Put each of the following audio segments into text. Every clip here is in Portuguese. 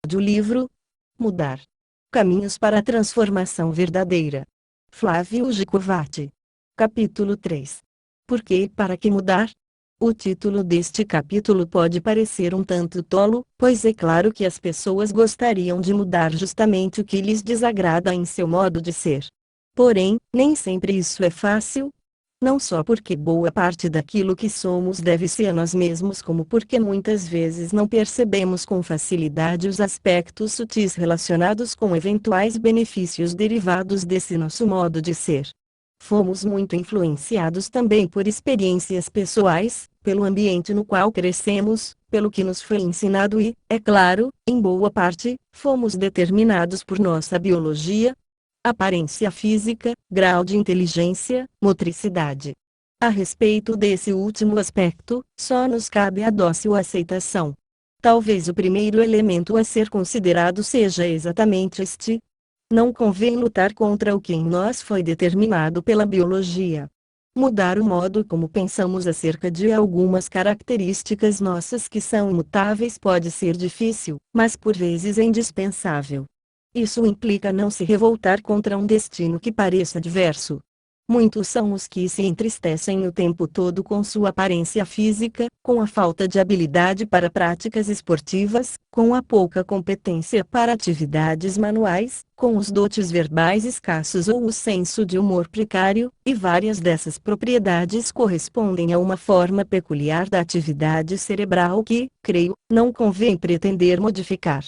Do livro Mudar. Caminhos para a Transformação Verdadeira. Flávio Gicovati. Capítulo 3. Por que e para que mudar? O título deste capítulo pode parecer um tanto tolo, pois é claro que as pessoas gostariam de mudar justamente o que lhes desagrada em seu modo de ser. Porém, nem sempre isso é fácil. Não só porque boa parte daquilo que somos deve-se a nós mesmos, como porque muitas vezes não percebemos com facilidade os aspectos sutis relacionados com eventuais benefícios derivados desse nosso modo de ser. Fomos muito influenciados também por experiências pessoais, pelo ambiente no qual crescemos, pelo que nos foi ensinado e, é claro, em boa parte, fomos determinados por nossa biologia, aparência física, grau de inteligência, motricidade. A respeito desse último aspecto, só nos cabe a dócil aceitação. Talvez o primeiro elemento a ser considerado seja exatamente este. Não convém lutar contra o que em nós foi determinado pela biologia. Mudar o modo como pensamos acerca de algumas características nossas que são imutáveis pode ser difícil, mas por vezes é indispensável. Isso implica não se revoltar contra um destino que pareça adverso. Muitos são os que se entristecem o tempo todo com sua aparência física, com a falta de habilidade para práticas esportivas, com a pouca competência para atividades manuais, com os dotes verbais escassos ou o senso de humor precário, e várias dessas propriedades correspondem a uma forma peculiar da atividade cerebral que, creio, não convém pretender modificar.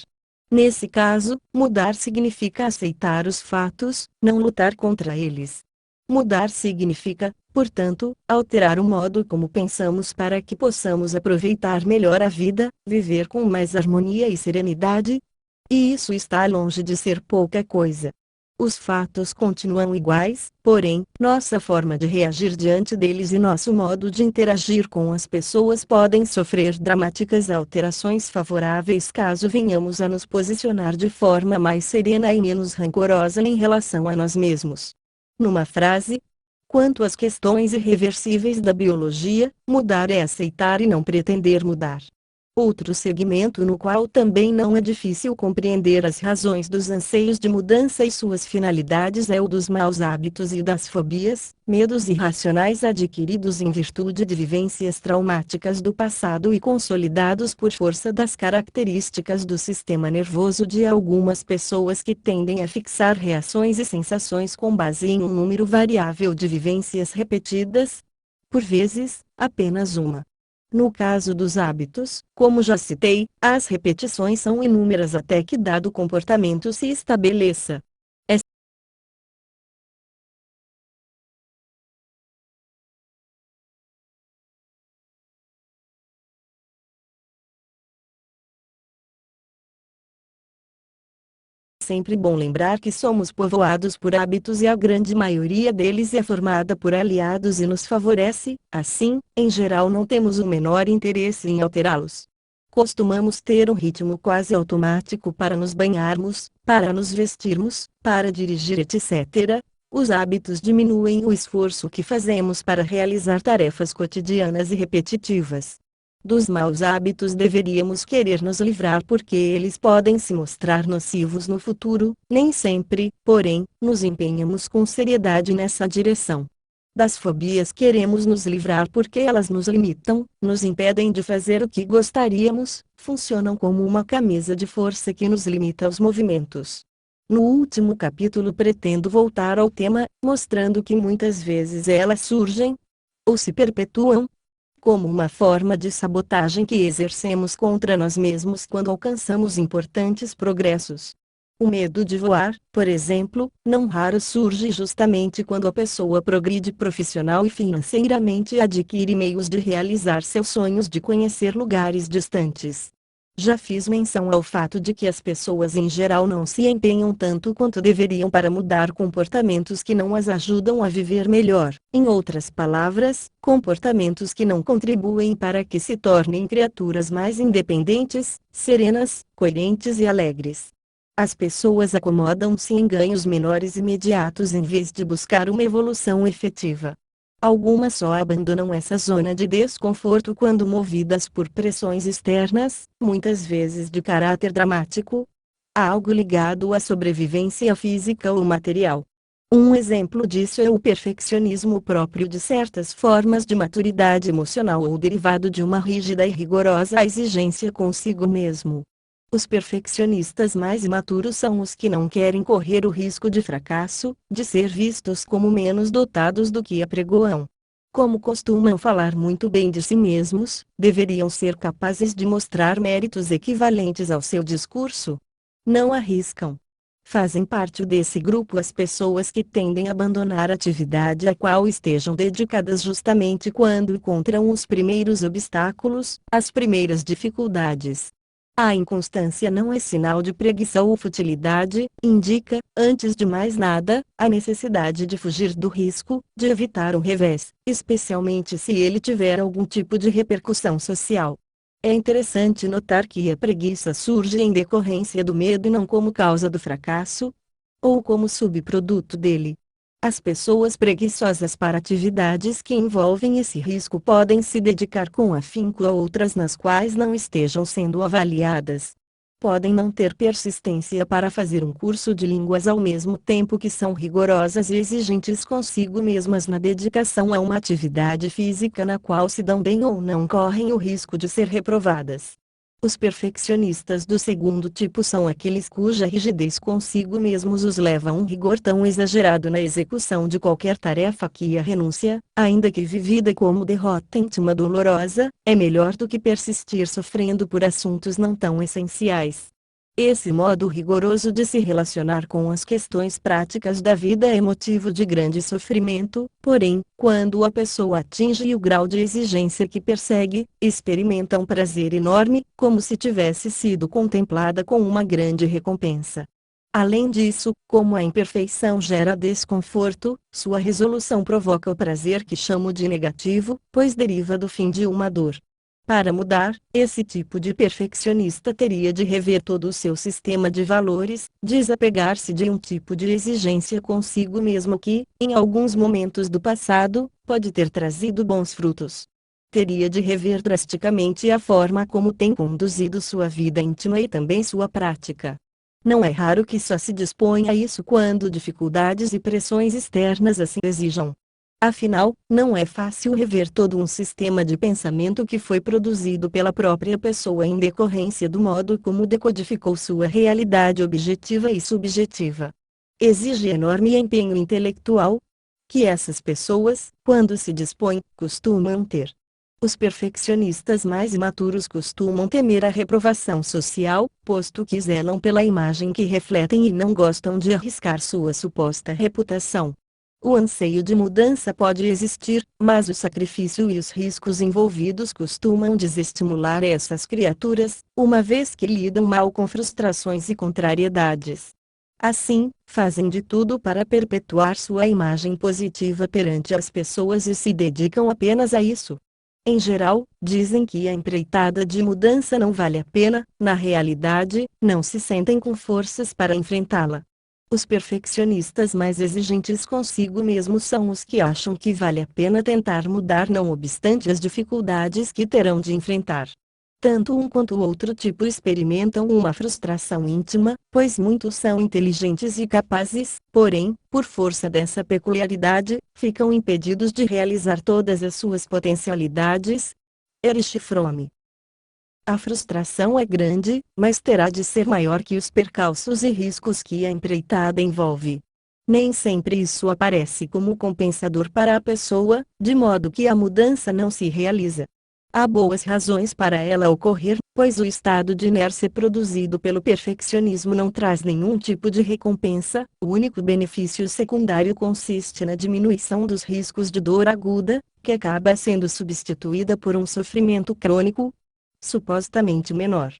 Nesse caso, mudar significa aceitar os fatos, não lutar contra eles. Mudar significa, portanto, alterar o modo como pensamos para que possamos aproveitar melhor a vida, viver com mais harmonia e serenidade. E isso está longe de ser pouca coisa. Os fatos continuam iguais, porém, nossa forma de reagir diante deles e nosso modo de interagir com as pessoas podem sofrer dramáticas alterações favoráveis caso venhamos a nos posicionar de forma mais serena e menos rancorosa em relação a nós mesmos. Numa frase, quanto às questões irreversíveis da biologia, mudar é aceitar e não pretender mudar. Outro segmento no qual também não é difícil compreender as razões dos anseios de mudança e suas finalidades é o dos maus hábitos e das fobias, medos irracionais adquiridos em virtude de vivências traumáticas do passado e consolidados por força das características do sistema nervoso de algumas pessoas que tendem a fixar reações e sensações com base em um número variável de vivências repetidas, por vezes, apenas uma. No caso dos hábitos, como já citei, as repetições são inúmeras até que dado comportamento se estabeleça. É sempre bom lembrar que somos povoados por hábitos e a grande maioria deles é formada por aliados e nos favorece, assim, em geral não temos o menor interesse em alterá-los. Costumamos ter um ritmo quase automático para nos banharmos, para nos vestirmos, para dirigir, etc. Os hábitos diminuem o esforço que fazemos para realizar tarefas cotidianas e repetitivas. Dos maus hábitos deveríamos querer nos livrar porque eles podem se mostrar nocivos no futuro, nem sempre, porém, nos empenhamos com seriedade nessa direção. Das fobias queremos nos livrar porque elas nos limitam, nos impedem de fazer o que gostaríamos, funcionam como uma camisa de força que nos limita os movimentos. No último capítulo pretendo voltar ao tema, mostrando que muitas vezes elas surgem, ou se perpetuam, como uma forma de sabotagem que exercemos contra nós mesmos quando alcançamos importantes progressos. O medo de voar, por exemplo, não raro surge justamente quando a pessoa progride profissional e financeiramente e adquire meios de realizar seus sonhos de conhecer lugares distantes. Já fiz menção ao fato de que as pessoas em geral não se empenham tanto quanto deveriam para mudar comportamentos que não as ajudam a viver melhor. Em outras palavras, comportamentos que não contribuem para que se tornem criaturas mais independentes, serenas, coerentes e alegres. As pessoas acomodam-se em ganhos menores imediatos em vez de buscar uma evolução efetiva. Algumas só abandonam essa zona de desconforto quando movidas por pressões externas, muitas vezes de caráter dramático. Há algo ligado à sobrevivência física ou material. Um exemplo disso é o perfeccionismo próprio de certas formas de maturidade emocional ou derivado de uma rígida e rigorosa exigência consigo mesmo. Os perfeccionistas mais imaturos são os que não querem correr o risco de fracasso, de ser vistos como menos dotados do que apregoam. Como costumam falar muito bem de si mesmos, deveriam ser capazes de mostrar méritos equivalentes ao seu discurso. Não arriscam. Fazem parte desse grupo as pessoas que tendem a abandonar a atividade a qual estejam dedicadas justamente quando encontram os primeiros obstáculos, as primeiras dificuldades. A inconstância não é sinal de preguiça ou futilidade, indica, antes de mais nada, a necessidade de fugir do risco, de evitar o revés, especialmente se ele tiver algum tipo de repercussão social. É interessante notar que a preguiça surge em decorrência do medo e não como causa do fracasso, ou como subproduto dele. As pessoas preguiçosas para atividades que envolvem esse risco podem se dedicar com afinco a outras nas quais não estejam sendo avaliadas. Podem não ter persistência para fazer um curso de línguas ao mesmo tempo que são rigorosas e exigentes consigo mesmas na dedicação a uma atividade física na qual se dão bem ou não correm o risco de ser reprovadas. Os perfeccionistas do segundo tipo são aqueles cuja rigidez consigo mesmos os leva a um rigor tão exagerado na execução de qualquer tarefa que a renúncia, ainda que vivida como derrota íntima dolorosa, é melhor do que persistir sofrendo por assuntos não tão essenciais. Esse modo rigoroso de se relacionar com as questões práticas da vida é motivo de grande sofrimento, porém, quando a pessoa atinge o grau de exigência que persegue, experimenta um prazer enorme, como se tivesse sido contemplada com uma grande recompensa. Além disso, como a imperfeição gera desconforto, sua resolução provoca o prazer que chamo de negativo, pois deriva do fim de uma dor. Para mudar, esse tipo de perfeccionista teria de rever todo o seu sistema de valores, desapegar-se de um tipo de exigência consigo mesmo que, em alguns momentos do passado, pode ter trazido bons frutos. Teria de rever drasticamente a forma como tem conduzido sua vida íntima e também sua prática. Não é raro que só se disponha a isso quando dificuldades e pressões externas assim exijam. Afinal, não é fácil rever todo um sistema de pensamento que foi produzido pela própria pessoa em decorrência do modo como decodificou sua realidade objetiva e subjetiva. Exige enorme empenho intelectual, que essas pessoas, quando se dispõem, costumam ter. Os perfeccionistas mais imaturos costumam temer a reprovação social, posto que zelam pela imagem que refletem e não gostam de arriscar sua suposta reputação. O anseio de mudança pode existir, mas o sacrifício e os riscos envolvidos costumam desestimular essas criaturas, uma vez que lidam mal com frustrações e contrariedades. Assim, fazem de tudo para perpetuar sua imagem positiva perante as pessoas e se dedicam apenas a isso. Em geral, dizem que a empreitada de mudança não vale a pena, na realidade, não se sentem com forças para enfrentá-la. Os perfeccionistas mais exigentes consigo mesmos são os que acham que vale a pena tentar mudar não obstante as dificuldades que terão de enfrentar. Tanto um quanto o outro tipo experimentam uma frustração íntima, pois muitos são inteligentes e capazes, porém, por força dessa peculiaridade, ficam impedidos de realizar todas as suas potencialidades. Erich Fromm. A frustração é grande, mas terá de ser maior que os percalços e riscos que a empreitada envolve. Nem sempre isso aparece como compensador para a pessoa, de modo que a mudança não se realiza. Há boas razões para ela ocorrer, pois o estado de inércia produzido pelo perfeccionismo não traz nenhum tipo de recompensa, o único benefício secundário consiste na diminuição dos riscos de dor aguda, que acaba sendo substituída por um sofrimento crônico, supostamente menor.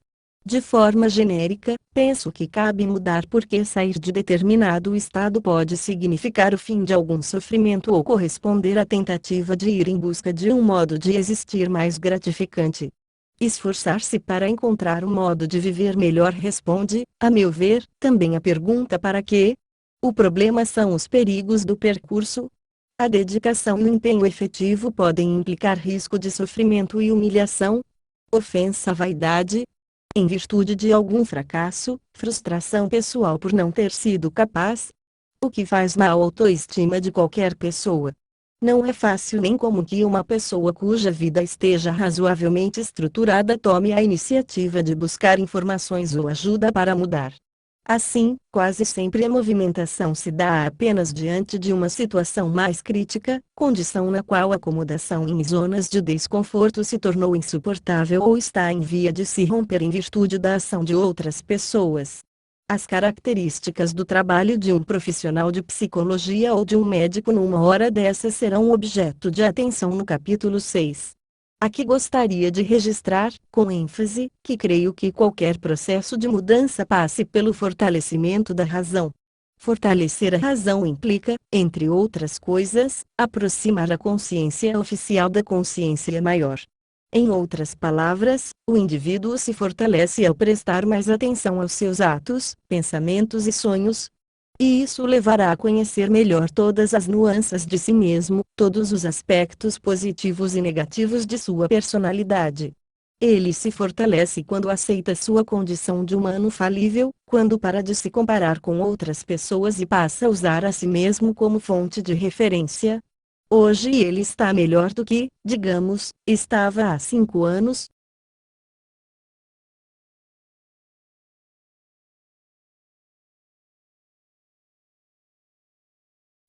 De forma genérica, penso que cabe mudar porque sair de determinado estado pode significar o fim de algum sofrimento ou corresponder à tentativa de ir em busca de um modo de existir mais gratificante. Esforçar-se para encontrar um modo de viver melhor responde, a meu ver, também à pergunta para quê? O problema são os perigos do percurso. A dedicação e o empenho efetivo podem implicar risco de sofrimento e humilhação, ofensa à vaidade, em virtude de algum fracasso, frustração pessoal por não ter sido capaz, o que faz mal à autoestima de qualquer pessoa. Não é fácil nem comum que uma pessoa cuja vida esteja razoavelmente estruturada tome a iniciativa de buscar informações ou ajuda para mudar. Assim, quase sempre a movimentação se dá apenas diante de uma situação mais crítica, condição na qual a acomodação em zonas de desconforto se tornou insuportável ou está em via de se romper em virtude da ação de outras pessoas. As características do trabalho de um profissional de psicologia ou de um médico numa hora dessas serão objeto de atenção no capítulo 6. Aqui gostaria de registrar, com ênfase, que creio que qualquer processo de mudança passe pelo fortalecimento da razão. Fortalecer a razão implica, entre outras coisas, aproximar a consciência oficial da consciência maior. Em outras palavras, o indivíduo se fortalece ao prestar mais atenção aos seus atos, pensamentos e sonhos, e isso levará a conhecer melhor todas as nuances de si mesmo, todos os aspectos positivos e negativos de sua personalidade. Ele se fortalece quando aceita sua condição de humano falível, quando para de se comparar com outras pessoas e passa a usar a si mesmo como fonte de referência. Hoje ele está melhor do que, digamos, estava há 5 anos.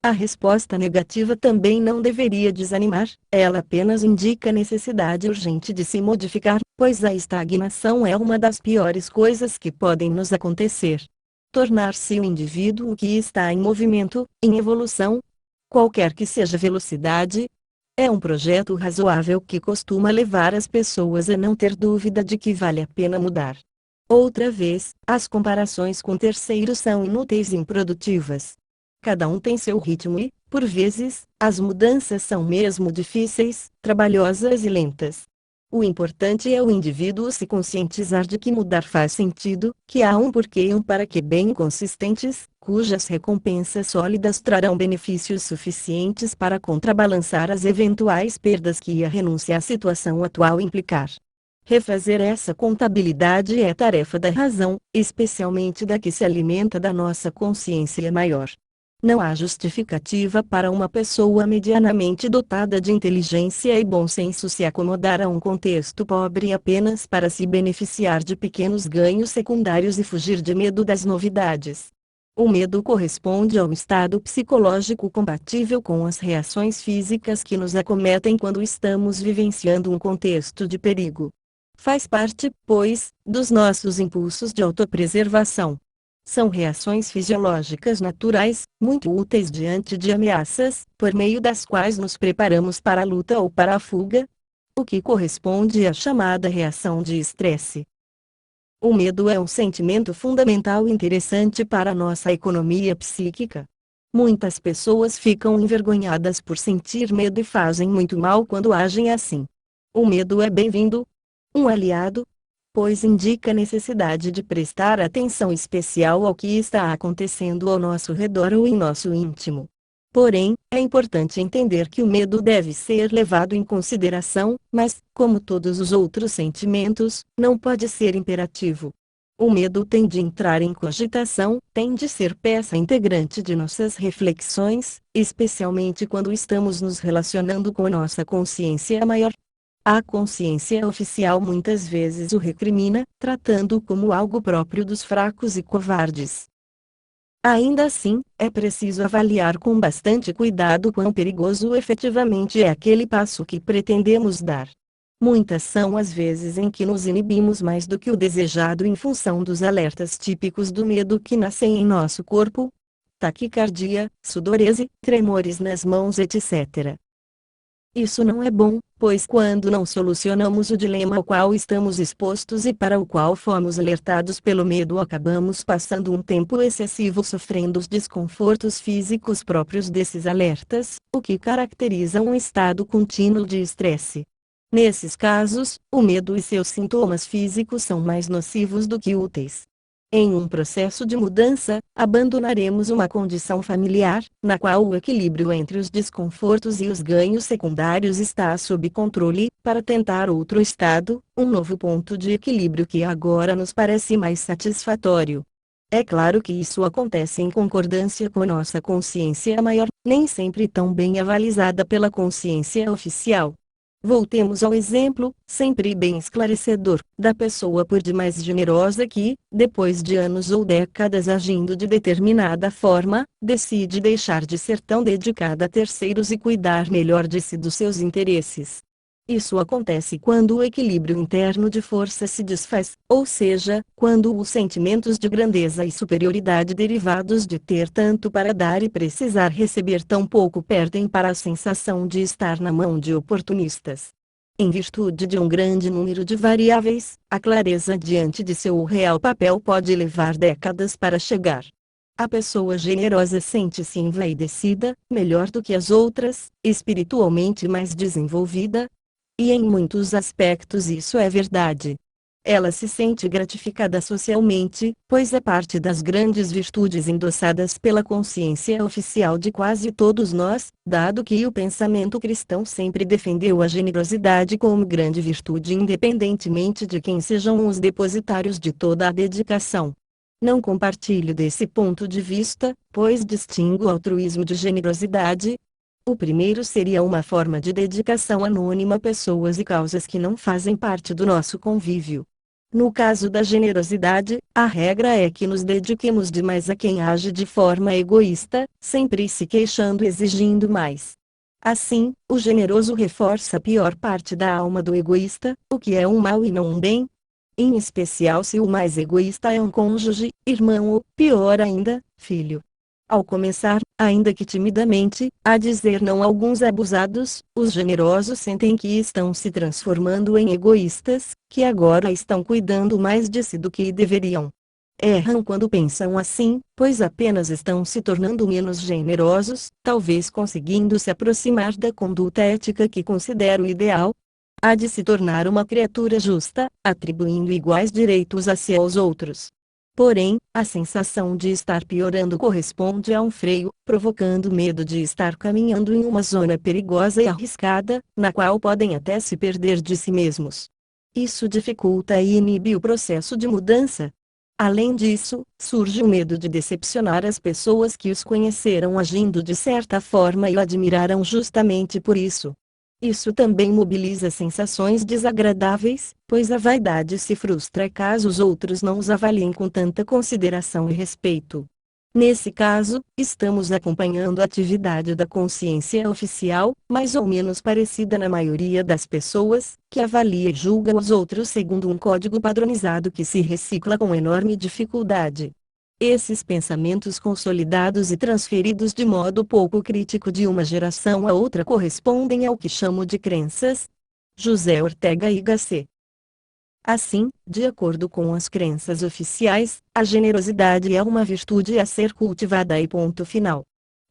A resposta negativa também não deveria desanimar, ela apenas indica a necessidade urgente de se modificar, pois a estagnação é uma das piores coisas que podem nos acontecer. Tornar-se um indivíduo que está em movimento, em evolução, qualquer que seja a velocidade, é um projeto razoável que costuma levar as pessoas a não ter dúvida de que vale a pena mudar. Outra vez, as comparações com terceiros são inúteis e improdutivas. Cada um tem seu ritmo e, por vezes, as mudanças são mesmo difíceis, trabalhosas e lentas. O importante é o indivíduo se conscientizar de que mudar faz sentido, que há um porquê e um para que bem consistentes, cujas recompensas sólidas trarão benefícios suficientes para contrabalançar as eventuais perdas que a renúncia à situação atual implicar. Refazer essa contabilidade é tarefa da razão, especialmente da que se alimenta da nossa consciência maior. Não há justificativa para uma pessoa medianamente dotada de inteligência e bom senso se acomodar a um contexto pobre apenas para se beneficiar de pequenos ganhos secundários e fugir de medo das novidades. O medo corresponde a um estado psicológico compatível com as reações físicas que nos acometem quando estamos vivenciando um contexto de perigo. Faz parte, pois, dos nossos impulsos de autopreservação. São reações fisiológicas naturais, muito úteis diante de ameaças, por meio das quais nos preparamos para a luta ou para a fuga, o que corresponde à chamada reação de estresse. O medo é um sentimento fundamental e interessante para a nossa economia psíquica. Muitas pessoas ficam envergonhadas por sentir medo e fazem muito mal quando agem assim. O medo é bem-vindo, um aliado, pois indica a necessidade de prestar atenção especial ao que está acontecendo ao nosso redor ou em nosso íntimo. Porém, é importante entender que o medo deve ser levado em consideração, mas, como todos os outros sentimentos, não pode ser imperativo. O medo tem de entrar em cogitação, tem de ser peça integrante de nossas reflexões, especialmente quando estamos nos relacionando com nossa consciência maior. A consciência oficial muitas vezes o recrimina, tratando-o como algo próprio dos fracos e covardes. Ainda assim, é preciso avaliar com bastante cuidado quão perigoso efetivamente é aquele passo que pretendemos dar. Muitas são as vezes em que nos inibimos mais do que o desejado em função dos alertas típicos do medo que nascem em nosso corpo: taquicardia, sudorese, tremores nas mãos, etc. Isso não é bom, pois quando não solucionamos o dilema ao qual estamos expostos e para o qual fomos alertados pelo medo, acabamos passando um tempo excessivo sofrendo os desconfortos físicos próprios desses alertas, o que caracteriza um estado contínuo de estresse. Nesses casos, o medo e seus sintomas físicos são mais nocivos do que úteis. Em um processo de mudança, abandonaremos uma condição familiar, na qual o equilíbrio entre os desconfortos e os ganhos secundários está sob controle, para tentar outro estado, um novo ponto de equilíbrio que agora nos parece mais satisfatório. É claro que isso acontece em concordância com nossa consciência maior, nem sempre tão bem avalizada pela consciência oficial. Voltemos ao exemplo, sempre bem esclarecedor, da pessoa por demais generosa que, depois de anos ou décadas agindo de determinada forma, decide deixar de ser tão dedicada a terceiros e cuidar melhor de si e dos seus interesses. Isso acontece quando o equilíbrio interno de força se desfaz, ou seja, quando os sentimentos de grandeza e superioridade derivados de ter tanto para dar e precisar receber tão pouco perdem para a sensação de estar na mão de oportunistas. Em virtude de um grande número de variáveis, a clareza diante de seu real papel pode levar décadas para chegar. A pessoa generosa sente-se envaidecida, melhor do que as outras, espiritualmente mais desenvolvida. E em muitos aspectos isso é verdade. Ela se sente gratificada socialmente, pois é parte das grandes virtudes endossadas pela consciência oficial de quase todos nós, dado que o pensamento cristão sempre defendeu a generosidade como grande virtude independentemente de quem sejam os depositários de toda a dedicação. Não compartilho desse ponto de vista, pois distingo altruísmo de generosidade. O primeiro seria uma forma de dedicação anônima a pessoas e causas que não fazem parte do nosso convívio. No caso da generosidade, a regra é que nos dediquemos demais a quem age de forma egoísta, sempre se queixando e exigindo mais. Assim, o generoso reforça a pior parte da alma do egoísta, o que é um mal e não um bem. Em especial se o mais egoísta é um cônjuge, irmão ou, pior ainda, filho. Ao começar, ainda que timidamente, a dizer não a alguns abusados, os generosos sentem que estão se transformando em egoístas, que agora estão cuidando mais de si do que deveriam. Erram quando pensam assim, pois apenas estão se tornando menos generosos, talvez conseguindo se aproximar da conduta ética que considero ideal. Há de se tornar uma criatura justa, atribuindo iguais direitos a si e aos outros. Porém, a sensação de estar piorando corresponde a um freio, provocando medo de estar caminhando em uma zona perigosa e arriscada, na qual podem até se perder de si mesmos. Isso dificulta e inibe o processo de mudança. Além disso, surge o medo de decepcionar as pessoas que os conheceram agindo de certa forma e o admiraram justamente por isso. Isso também mobiliza sensações desagradáveis, pois a vaidade se frustra caso os outros não os avaliem com tanta consideração e respeito. Nesse caso, estamos acompanhando a atividade da consciência oficial, mais ou menos parecida na maioria das pessoas, que avalia e julga os outros segundo um código padronizado que se recicla com enorme dificuldade. Esses pensamentos consolidados e transferidos de modo pouco crítico de uma geração a outra correspondem ao que chamo de crenças. José Ortega y Gasset. Assim, de acordo com as crenças oficiais, a generosidade é uma virtude a ser cultivada e ponto final.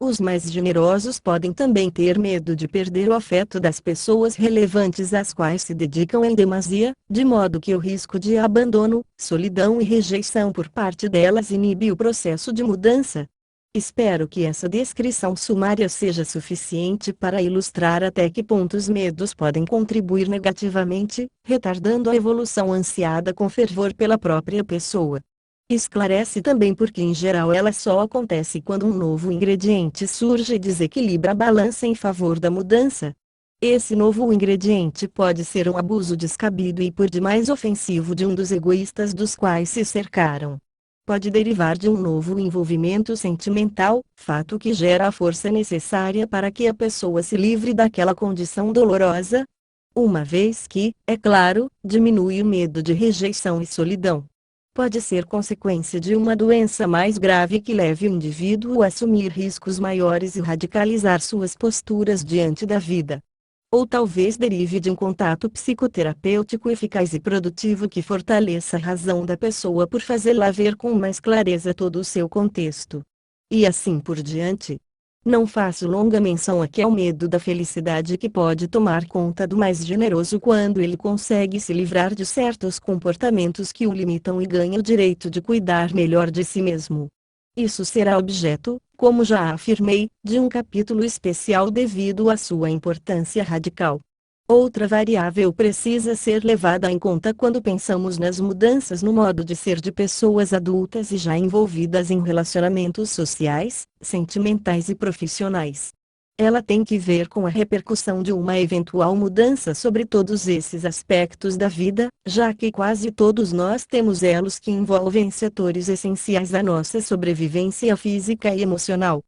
Os mais generosos podem também ter medo de perder o afeto das pessoas relevantes às quais se dedicam em demasia, de modo que o risco de abandono, solidão e rejeição por parte delas inibe o processo de mudança. Espero que essa descrição sumária seja suficiente para ilustrar até que ponto os medos podem contribuir negativamente, retardando a evolução ansiada com fervor pela própria pessoa. Esclarece também porque em geral ela só acontece quando um novo ingrediente surge e desequilibra a balança em favor da mudança. Esse novo ingrediente pode ser um abuso descabido e por demais ofensivo de um dos egoístas dos quais se cercaram. Pode derivar de um novo envolvimento sentimental, fato que gera a força necessária para que a pessoa se livre daquela condição dolorosa. Uma vez que, é claro, diminui o medo de rejeição e solidão. Pode ser consequência de uma doença mais grave que leve o indivíduo a assumir riscos maiores e radicalizar suas posturas diante da vida. Ou talvez derive de um contato psicoterapêutico eficaz e produtivo que fortaleça a razão da pessoa por fazê-la ver com mais clareza todo o seu contexto. E assim por diante. Não faço longa menção aqui ao medo da felicidade que pode tomar conta do mais generoso quando ele consegue se livrar de certos comportamentos que o limitam e ganha o direito de cuidar melhor de si mesmo. Isso será objeto, como já afirmei, de um capítulo especial devido à sua importância radical. Outra variável precisa ser levada em conta quando pensamos nas mudanças no modo de ser de pessoas adultas e já envolvidas em relacionamentos sociais, sentimentais e profissionais. Ela tem que ver com a repercussão de uma eventual mudança sobre todos esses aspectos da vida, já que quase todos nós temos elos que envolvem setores essenciais da nossa sobrevivência física e emocional.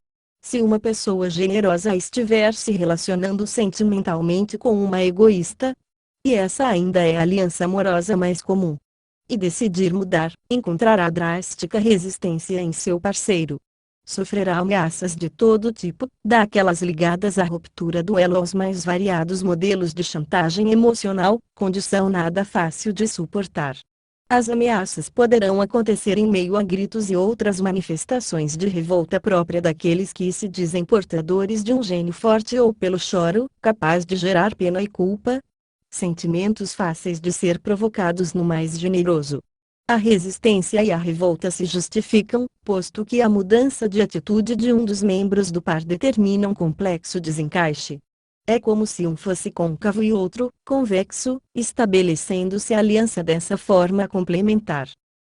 Se uma pessoa generosa estiver se relacionando sentimentalmente com uma egoísta, e essa ainda é a aliança amorosa mais comum, e decidir mudar, encontrará drástica resistência em seu parceiro. Sofrerá ameaças de todo tipo, daquelas ligadas à ruptura do elo aos mais variados modelos de chantagem emocional, condição nada fácil de suportar. As ameaças poderão acontecer em meio a gritos e outras manifestações de revolta própria daqueles que se dizem portadores de um gênio forte ou pelo choro, capaz de gerar pena e culpa. Sentimentos fáceis de ser provocados no mais generoso. A resistência e a revolta se justificam, posto que a mudança de atitude de um dos membros do par determina um complexo desencaixe. É como se um fosse côncavo e outro, convexo, estabelecendo-se a aliança dessa forma complementar.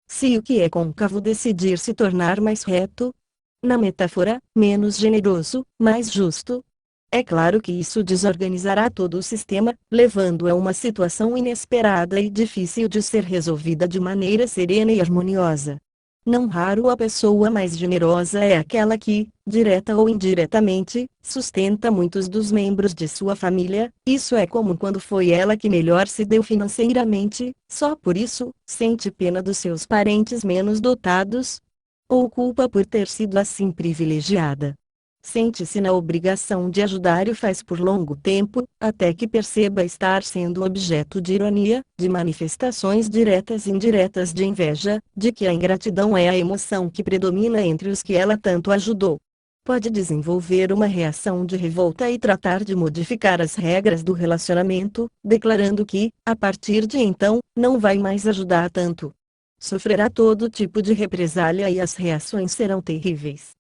Se o que é côncavo decidir se tornar mais reto, na metáfora, menos generoso, mais justo, é claro que isso desorganizará todo o sistema, levando a uma situação inesperada e difícil de ser resolvida de maneira serena e harmoniosa. Não raro a pessoa mais generosa é aquela que, direta ou indiretamente, sustenta muitos dos membros de sua família. Isso é comum quando foi ela que melhor se deu financeiramente, só por isso, sente pena dos seus parentes menos dotados, ou culpa por ter sido assim privilegiada. Sente-se na obrigação de ajudar e faz por longo tempo, até que perceba estar sendo objeto de ironia, de manifestações diretas e indiretas de inveja, de que a ingratidão é a emoção que predomina entre os que ela tanto ajudou. Pode desenvolver uma reação de revolta e tratar de modificar as regras do relacionamento, declarando que, a partir de então, não vai mais ajudar tanto. Sofrerá todo tipo de represália e as reações serão terríveis.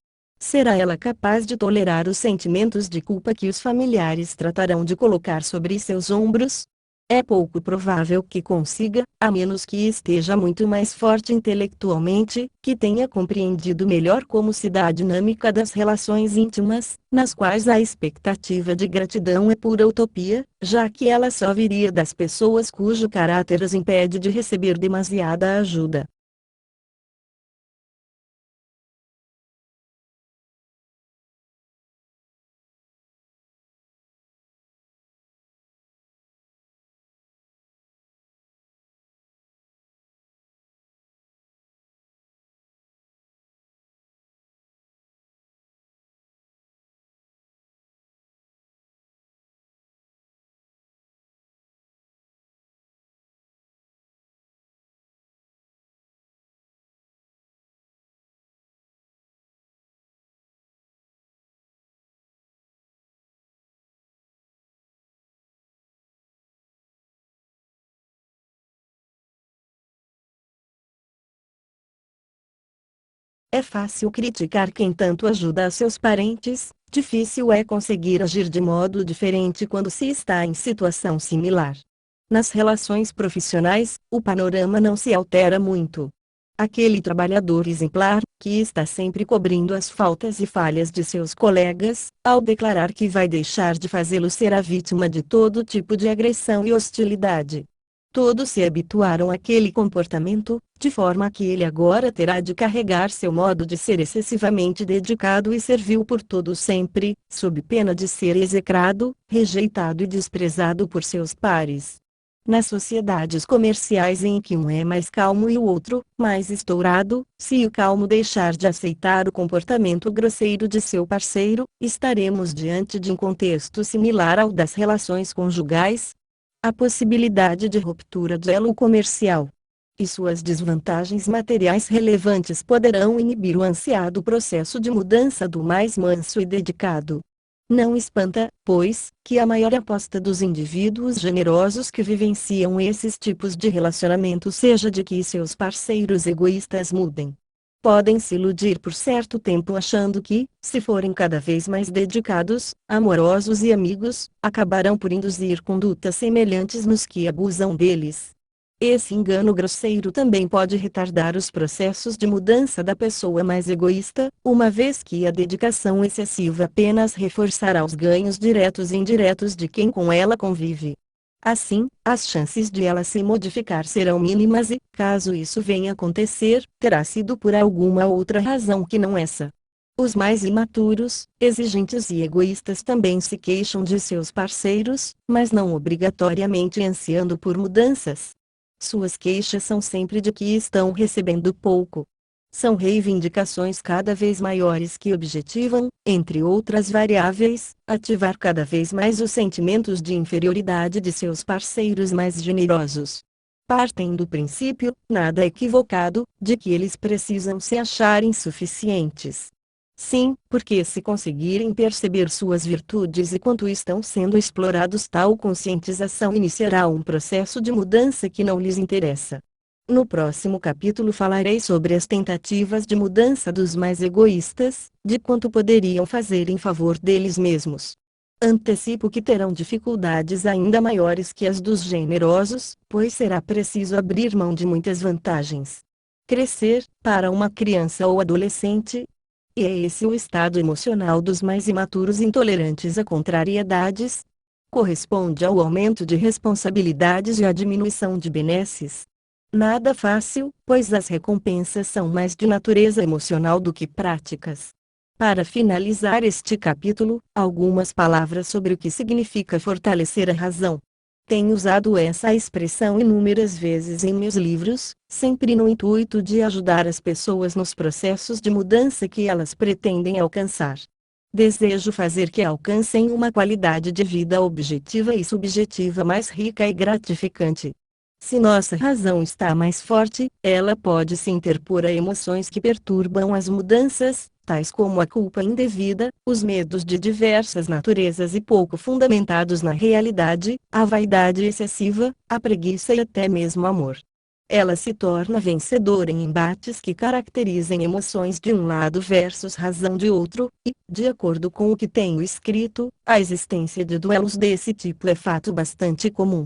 Será ela capaz de tolerar os sentimentos de culpa que os familiares tratarão de colocar sobre seus ombros? É pouco provável que consiga, a menos que esteja muito mais forte intelectualmente, que tenha compreendido melhor como se dá a dinâmica das relações íntimas, nas quais a expectativa de gratidão é pura utopia, já que ela só viria das pessoas cujo caráter as impede de receber demasiada ajuda. É fácil criticar quem tanto ajuda a seus parentes, difícil é conseguir agir de modo diferente quando se está em situação similar. Nas relações profissionais, o panorama não se altera muito. Aquele trabalhador exemplar, que está sempre cobrindo as faltas e falhas de seus colegas, ao declarar que vai deixar de fazê-lo, será vítima de todo tipo de agressão e hostilidade. Todos se habituaram àquele comportamento, de forma que ele agora terá de carregar seu modo de ser excessivamente dedicado e servil por todos sempre, sob pena de ser execrado, rejeitado e desprezado por seus pares. Nas sociedades comerciais em que um é mais calmo e o outro, mais estourado, se o calmo deixar de aceitar o comportamento grosseiro de seu parceiro, estaremos diante de um contexto similar ao das relações conjugais. A possibilidade de ruptura do elo comercial e suas desvantagens materiais relevantes poderão inibir o ansiado processo de mudança do mais manso e dedicado. Não espanta, pois, que a maior aposta dos indivíduos generosos que vivenciam esses tipos de relacionamento seja de que seus parceiros egoístas mudem. Podem se iludir por certo tempo achando que, se forem cada vez mais dedicados, amorosos e amigos, acabarão por induzir condutas semelhantes nos que abusam deles. Esse engano grosseiro também pode retardar os processos de mudança da pessoa mais egoísta, uma vez que a dedicação excessiva apenas reforçará os ganhos diretos e indiretos de quem com ela convive. Assim, as chances de ela se modificar serão mínimas e, caso isso venha a acontecer, terá sido por alguma outra razão que não essa. Os mais imaturos, exigentes e egoístas também se queixam de seus parceiros, mas não obrigatoriamente ansiando por mudanças. Suas queixas são sempre de que estão recebendo pouco. São reivindicações cada vez maiores que objetivam, entre outras variáveis, ativar cada vez mais os sentimentos de inferioridade de seus parceiros mais generosos. Partem do princípio, nada equivocado, de que eles precisam se achar insuficientes. Sim, porque se conseguirem perceber suas virtudes e quanto estão sendo explorados, tal conscientização iniciará um processo de mudança que não lhes interessa. No próximo capítulo falarei sobre as tentativas de mudança dos mais egoístas, de quanto poderiam fazer em favor deles mesmos. Antecipo que terão dificuldades ainda maiores que as dos generosos, pois será preciso abrir mão de muitas vantagens. Crescer, para uma criança ou adolescente, e é esse o estado emocional dos mais imaturos intolerantes a contrariedades, corresponde ao aumento de responsabilidades e à diminuição de benesses. Nada fácil, pois as recompensas são mais de natureza emocional do que práticas. Para finalizar este capítulo, algumas palavras sobre o que significa fortalecer a razão. Tenho usado essa expressão inúmeras vezes em meus livros, sempre no intuito de ajudar as pessoas nos processos de mudança que elas pretendem alcançar. Desejo fazer que alcancem uma qualidade de vida objetiva e subjetiva mais rica e gratificante. Se nossa razão está mais forte, ela pode se interpor a emoções que perturbam as mudanças, tais como a culpa indevida, os medos de diversas naturezas e pouco fundamentados na realidade, a vaidade excessiva, a preguiça e até mesmo o amor. Ela se torna vencedora em embates que caracterizem emoções de um lado versus razão de outro, e, de acordo com o que tenho escrito, a existência de duelos desse tipo é fato bastante comum.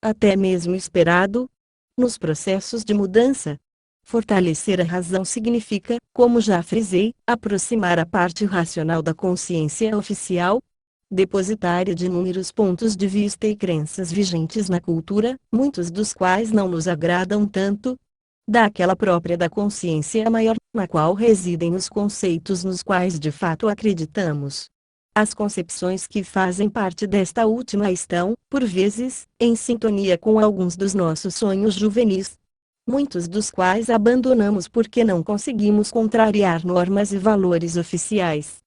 Até mesmo esperado. Nos processos de mudança, fortalecer a razão significa, como já frisei, aproximar a parte racional da consciência oficial, depositária de inúmeros pontos de vista e crenças vigentes na cultura, muitos dos quais não nos agradam tanto, daquela própria da consciência maior, na qual residem os conceitos nos quais de fato acreditamos. As concepções que fazem parte desta última estão, por vezes, em sintonia com alguns dos nossos sonhos juvenis, muitos dos quais abandonamos porque não conseguimos contrariar normas e valores oficiais.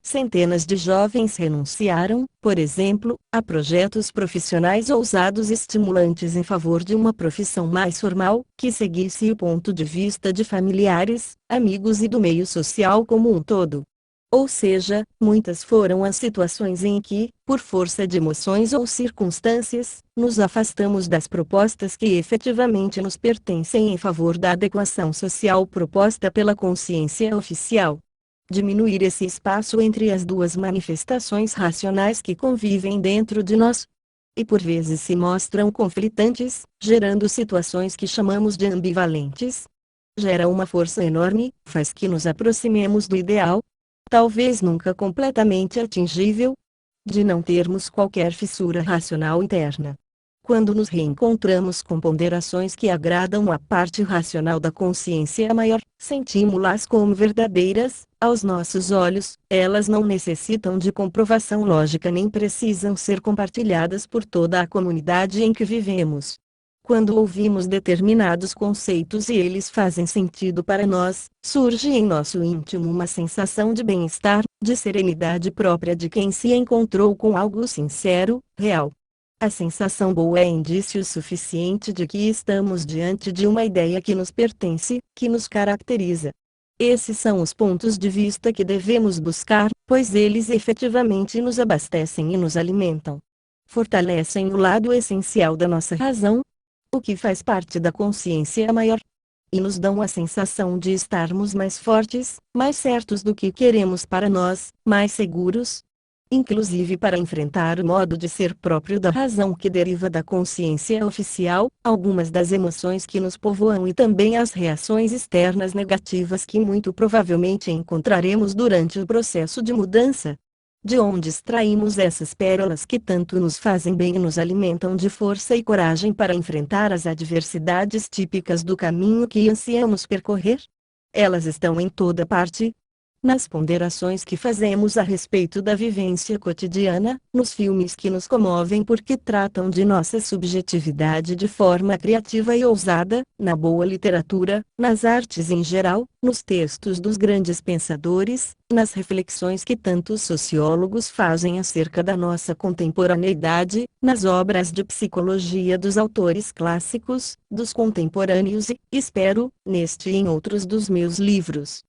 Centenas de jovens renunciaram, por exemplo, a projetos profissionais ousados e estimulantes em favor de uma profissão mais formal, que seguisse o ponto de vista de familiares, amigos e do meio social como um todo. Ou seja, muitas foram as situações em que, por força de emoções ou circunstâncias, nos afastamos das propostas que efetivamente nos pertencem em favor da adequação social proposta pela consciência oficial. Diminuir esse espaço entre as duas manifestações racionais que convivem dentro de nós, e por vezes se mostram conflitantes, gerando situações que chamamos de ambivalentes, gera uma força enorme, faz que nos aproximemos do ideal, talvez nunca completamente atingível, de não termos qualquer fissura racional interna. Quando nos reencontramos com ponderações que agradam à parte racional da consciência maior, sentimos-las como verdadeiras, aos nossos olhos. Elas não necessitam de comprovação lógica nem precisam ser compartilhadas por toda a comunidade em que vivemos. Quando ouvimos determinados conceitos e eles fazem sentido para nós, surge em nosso íntimo uma sensação de bem-estar, de serenidade própria de quem se encontrou com algo sincero, real. A sensação boa é indício suficiente de que estamos diante de uma ideia que nos pertence, que nos caracteriza. Esses são os pontos de vista que devemos buscar, pois eles efetivamente nos abastecem e nos alimentam. Fortalecem o lado essencial da nossa razão, o que faz parte da consciência maior, e nos dão a sensação de estarmos mais fortes, mais certos do que queremos para nós, mais seguros, inclusive para enfrentar o modo de ser próprio da razão que deriva da consciência oficial, algumas das emoções que nos povoam e também as reações externas negativas que muito provavelmente encontraremos durante o processo de mudança. De onde extraímos essas pérolas que tanto nos fazem bem e nos alimentam de força e coragem para enfrentar as adversidades típicas do caminho que ansiamos percorrer? Elas estão em toda parte. Nas ponderações que fazemos a respeito da vivência cotidiana, nos filmes que nos comovem porque tratam de nossa subjetividade de forma criativa e ousada, na boa literatura, nas artes em geral, nos textos dos grandes pensadores, nas reflexões que tantos sociólogos fazem acerca da nossa contemporaneidade, nas obras de psicologia dos autores clássicos, dos contemporâneos e, espero, neste e em outros dos meus livros.